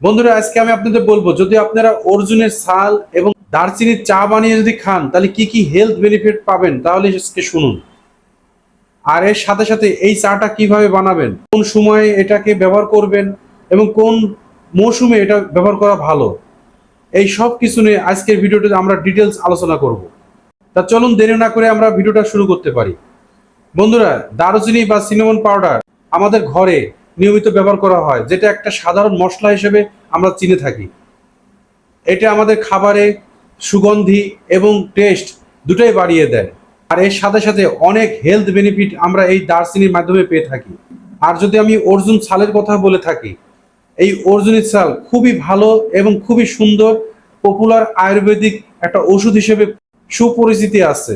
বন্ধুরা, আজকে আমি আপনাদের বলবো, যদি আপনারা অর্জুনের ছাল এবং দারচিনির চা বানিয়ে যদি খান তাহলে কি কি হেলথ বেনিফিট পাবেন, তাহলে আজকে শুনুন। আর এর সাথে সাথে এই চাটা কিভাবে বানাবেন, কোন সময়ে এটাকে ব্যবহার করবেন এবং কোন মৌসুমে এটা ব্যবহার করা ভালো, এই সব কিছু নিয়ে আজকের ভিডিওতে আমরা ডিটেলস আলোচনা করব। তা চলুন দেরি না করে আমরা ভিডিওটা শুরু করতে পারি। বন্ধুরা, দারুচিনি বা সিনামন পাউডার আমাদের ঘরে নিয়মিত ব্যবহার করা হয়, যেটা একটা সাধারণ মশলা হিসেবে আমরা চিনে থাকি। এটা আমাদের খাবারে সুগন্ধি এবং টেস্ট দুটোই বাড়িয়ে দেয়। আর এর সাথে সাথে অনেক হেলথ বেনিফিট আমরা এই দারচিনির মাধ্যমে পেয়ে থাকি। আর যদি আমি অর্জুন ছালের কথা বলে থাকি, এই অর্জুনের ছাল খুবই ভালো এবং খুবই সুন্দর, পপুলার আয়ুর্বেদিক একটা ওষুধ হিসেবে সুপরিচিতি আছে,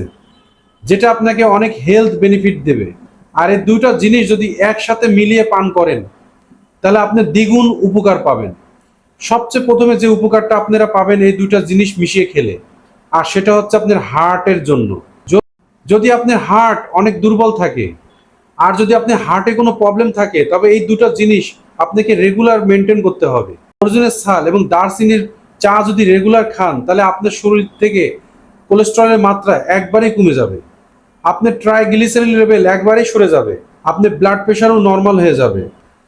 যেটা আপনাকে অনেক হেলথ বেনিফিট দেবে। আর এই দুইটা জিনিস যদি একসাথে মিলিয়ে পান করেন তাহলে আপনি দ্বিগুণ উপকার পাবেন। সবচেয়ে প্রথমে যে উপকারটা আপনারা পাবেন এই দুইটা জিনিস মিশিয়ে খেলে, আর সেটা হচ্ছে আপনার হার্টের জন্য। যদি আপনার হার্ট অনেক দুর্বল থাকে আর যদি আপনার হার্টে কোনো প্রবলেম থাকে, তবে এই দুটো জিনিস আপনাকে রেগুলার মেনটেন করতে হবে। অর্জুনের ছাল এবং দারচিনির চা যদি রেগুলার খান তাহলে আপনার শরীর থেকে কোলেস্টেরলের মাত্রা একবারেই কমে যাবে, আপনার ট্রাইগ্লিসারিড লেভেল একবারেই সরে যাবে, আপনার ব্লাড প্রেশারও নর্মাল হয়ে যাবে।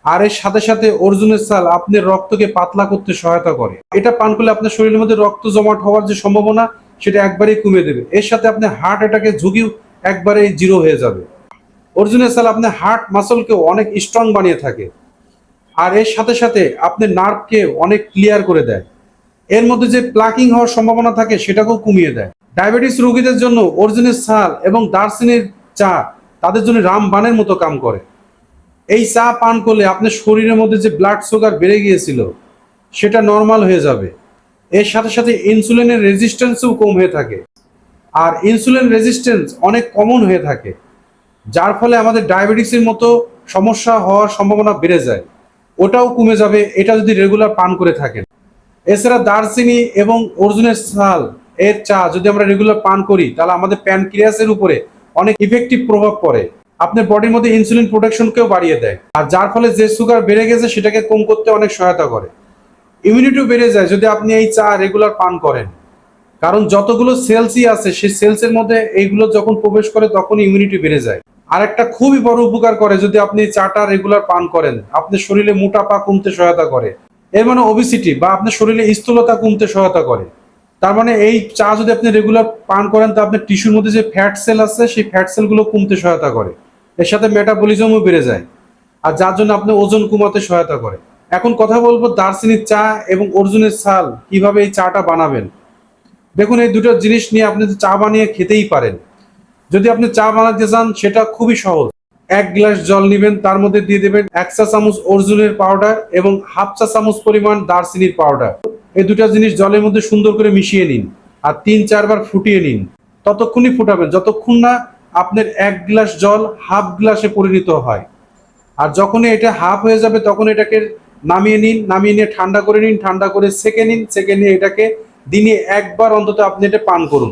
আর এর সাথে সাথে অর্জুনের ছাল আপনার রক্তকে পাতলা করতে সহায়তা করে। এটা পান করলে আপনার শরীরের মধ্যে রক্ত জমাট হওয়ার যে সম্ভাবনা সেটা একবারেই কমিয়ে দেবে। এর সাথে আপনার হার্ট অ্যাটাকের ঝুঁকিও একবারেই জিরো হয়ে যাবে। অর্জুনের ছাল আপনার হার্ট মাসলকেও অনেক স্ট্রং বানিয়ে থাকে। আর এর সাথে সাথে আপনার নার্ভকে অনেক ক্লিয়ার করে দেয়। এর মধ্যে যে প্লাকিং হওয়ার সম্ভাবনা থাকে সেটাকেও কমিয়ে দেয়। ডায়াবেটিস রোগীদের জন্য অর্জুনের ছাল এবং দারচিনির চা তাদের জন্য রামবাণের মতো কাম করে। এই চা পান করলে আপনার শরীরের মধ্যে যে ব্লাড সুগার বেড়ে গিয়েছিল সেটা নর্মাল হয়ে যাবে। এর সাথে সাথে ইনসুলিনের রেজিস্ট্যান্সও কম হয়ে থাকে। আর ইনসুলিন রেজিস্ট্যান্স অনেক কমন হয়ে থাকে, যার ফলে আমাদের ডায়াবেটিসের মতো সমস্যা হওয়ার সম্ভাবনা বেড়ে যায়, ওটাও কমে যাবে এটা যদি রেগুলার পান করে থাকেন। এছাড়া দারচিনি এবং অর্জুনের ছাল এর চা যদি আমরা রেগুলার পান করি তাহলে আমাদের প্যানক্রিয়াসের উপরে অনেক ইফেক্টিভ প্রভাব পড়ে, আপনার বডির মধ্যে ইনসুলিন প্রোডাকশনকেও বাড়িয়ে দেয়। আর যার ফলে যে সুগার বেড়ে গেছে সেটাকে কম করতে অনেক সহায়তা করে। ইমিউনিটিও বেড়ে যায় যদি আপনি এই চা রেগুলার পান করেন, কারণ যতগুলো সেলসই আছে সেই সেলসের মধ্যে এইগুলো যখন প্রবেশ করে তখন ইমিউনিটি বেড়ে যায়। আর একটা খুবই বড় উপকার করে, যদি আপনি চাটা রেগুলার পান করেন আপনার শরীরে মোটাপা কমতে সহায়তা করে। এর মানে ওবিসিটি বা আপনার শরীরে স্থূলতা কমতে সহায়তা করে। তার মানে এই চা যদি আপনি রেগুলার পান করেন তা আপনার টিস্যুর মধ্যে যে ফ্যাট সেল আছে সেই ফ্যাট সেলগুলো কমতে সহায়তা করে। এর সাথে মেটাবলিজমও বেড়ে যায়, আর যার জন্য আপনি ওজন কমাতে সহায়তা করে। এখন কথা বলবো দারচিনির চা এবং অর্জুনের ছাল কিভাবে এই চাটা বানাবেন। দেখুন, এই দুটো জিনিস নিয়ে আপনি চা বানিয়ে খেতেই পারেন। যদি আপনি চা বানাতে চান সেটা খুবই সহজ। এক গ্লাস জল নেবেন, তার মধ্যে দিয়ে দেবেন 1 চা চামচ অর্জুনের পাউডার এবং 1/2 চা চামচ পরিমাণ দারচিনির পাউডার। এই দুটা জিনিস জলের মধ্যে সুন্দর করে মিশিয়ে নিন আর 3-4 বার ফুটিয়ে নিন। ততক্ষণই ফুটাবেন যতক্ষণ না আপনার 1 গ্লাস জল হাফ গ্লাসে পরিণত হয়। আর যখনই এটা হাফ হয়ে যাবে তখন এটাকে নামিয়ে নিন, নামিয়ে নিয়ে ঠান্ডা করে নিন, ঠান্ডা করে সেকে নিন, সেকে নিয়ে এটাকে দিনে একবার অন্তত আপনি এটা পান করুন।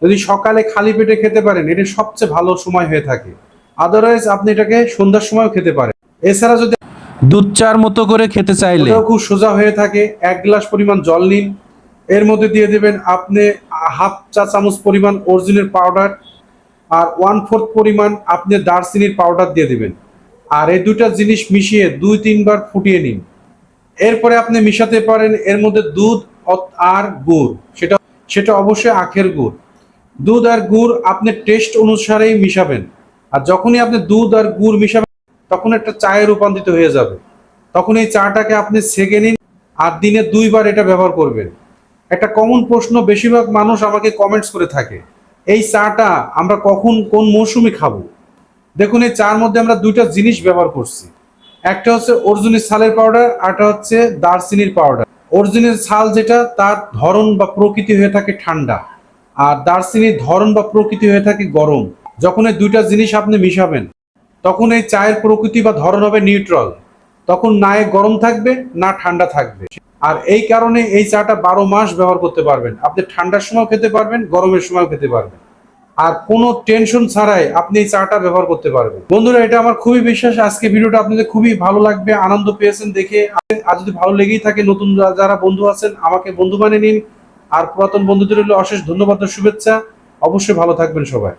যদি সকালে খালি পেটে খেতে পারেন এটা সবচেয়ে ভালো সময় হয়ে থাকে। আদারওয়াইজ আপনি এটাকে সন্ধ্যার সময়ও খেতে পারেন। এছাড়া যদি দুধ চার মতো করে খেতে চাইলে ওটাও খুব সোজা হয়ে থাকে। 1 গ্লাস পরিমাণ জল নিন, এর মধ্যে দিয়ে দেবেন আপনি 1/2 চা চামচ পরিমাণ অর্জুনের পাউডার আর 1/4 পরিমাণ আপনি দারচিনির পাউডার দিয়ে দেবেন। আর এই দুটা জিনিস মিশিয়ে 2-3 বার ফুটিয়ে নিন। এরপরে আপনি মিশাতে পারেন এর মধ্যে দুধ আর গুড়, সেটা সেটা অবশ্যই আখের গুড়। দুধ আর গুড় আপনি টেস্ট অনুসারেই মিশাবেন। আর যখনই আপনি দুধ আর গুড় মিশাবেন তখন একটা চায়ে রূপান্তরিত হয়ে যাবে। তখন এই চাটাকে আপনি ছেঁকে নিন আর দিনে 2 বার এটা ব্যবহার করবেন। একটা কমন প্রশ্ন বেশিরভাগ মানুষ আমাকে কমেন্টস করে থাকে, এই চাটা আমরা কখন কোন মৌসুমে খাবো। দেখুন, এই চার মধ্যে আমরা দুইটা জিনিস ব্যবহার করছি। একটা হচ্ছে অর্জুনের ছালের পাউডার, আরটা হচ্ছে দারচিনির পাউডার। অর্জুনের ছাল যেটা তার ধরন বা প্রকৃতি হয়ে থাকে ঠান্ডা, আর দারচিনির ধরন বা প্রকৃতি হয়ে থাকে গরম। যখন এই দুইটা জিনিস আপনি মিশাবেন তখন এই চায়ের প্রকৃতি বা ধরন হবে নিউট্রাল, তখন না গরম থাকবে না ঠান্ডা থাকবে। আর এই কারণে এই চাটা 12 মাস ব্যবহার করতে পারবেন। আপনি ঠান্ডার সময় খেতে পারবেন, গরমের সময় খেতে পারবেন। আর কোনো টেনশন ছাড়াই আপনি এই চাটা ব্যবহার করতে পারবেন। বন্ধুরা, এটা আমার খুবই বিশ্বাস আজকে ভিডিওটা আপনাদের খুবই ভালো লাগবে, আনন্দ পেয়েছেন দেখে। আর যদি ভালো লেগেই থাকে, নতুন যারা বন্ধু আছেন আমাকে বন্ধু বানিয়ে নিন। আর পুরাতন বন্ধুদের হলে অশেষ ধন্যবাদ ও শুভেচ্ছা। অবশ্যই ভালো থাকবেন সবাই।